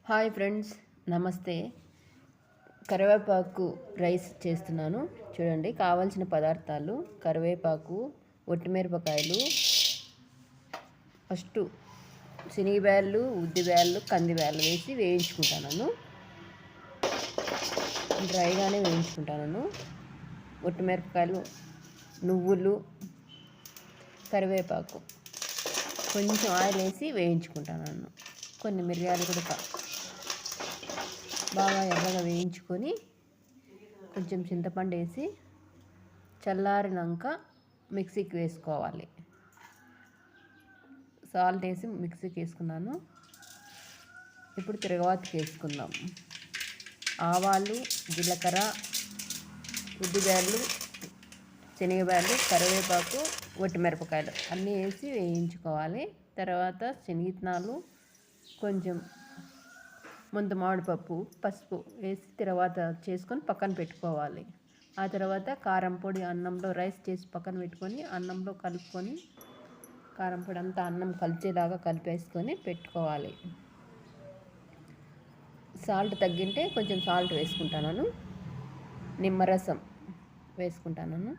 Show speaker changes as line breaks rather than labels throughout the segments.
Hi friends, నమస్తే. కరివేపాకు rice చేస్తున్నాను. చూడండి, కావాల్సిన పదార్థాలు: కరివేపాకు, ఒట్టిమిరపకాయలు, ఫస్ట్ శనగబ్యాళ్ళు, ఉద్దిబ్యాళ్ళు, కందిబ్యాళ్ళు వేసి వేయించుకుంటాను. డ్రైగానే వేయించుకుంటాను. ఒట్టిమిరపకాయలు, నువ్వులు, కరివేపాకు, కొంచెం ఆయిల్ వేసి వేయించుకుంటాను. కొన్ని మిరియాలు కూడా బాగా ఎర్రగా వేయించుకొని కొంచెం చింతపండు వేసి చల్లారినాక మిక్సీకి వేసుకోవాలి. సాల్ట్ వేసి మిక్సీకి వేసుకున్నాను. ఇప్పుడు తిరగవాతకి వేసుకుందాం. ఆవాలు, జీలకర్ర, ఉద్దిబ్యాళ్ళు, శనగబ్యాళ్ళు, కరివేపాకు, ఒట్టిమిరపకాయలు అన్నీ వేసి వేయించుకోవాలి. తర్వాత శనగిత్తనాలు, కొంచెం ముంత మామిడిపప్పు, పసుపు వేసి తర్వాత చేసుకొని పక్కన పెట్టుకోవాలి. ఆ తర్వాత కారం పొడి అన్నంలో రైస్ చేసి పక్కన పెట్టుకొని అన్నంలో కలుపుకొని కారం పొడి అంతా అన్నం కలిసేలాగా కలిపేసుకొని పెట్టుకోవాలి. సాల్ట్ తగ్గింటే కొంచెం సాల్ట్ వేసుకుంటాను. నిమ్మరసం వేసుకుంటాను.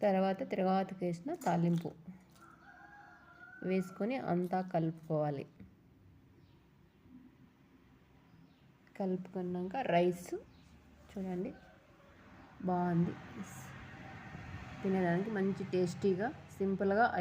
తర్వాత తిరగవాతకి వేసిన తాలింపు వేసుకొని అంతా కలుపుకోవాలి. కలుపుకున్నాక రైస్ చూడండి, బాగుంది. తినేదానికి మంచి టేస్టీగా సింపుల్గా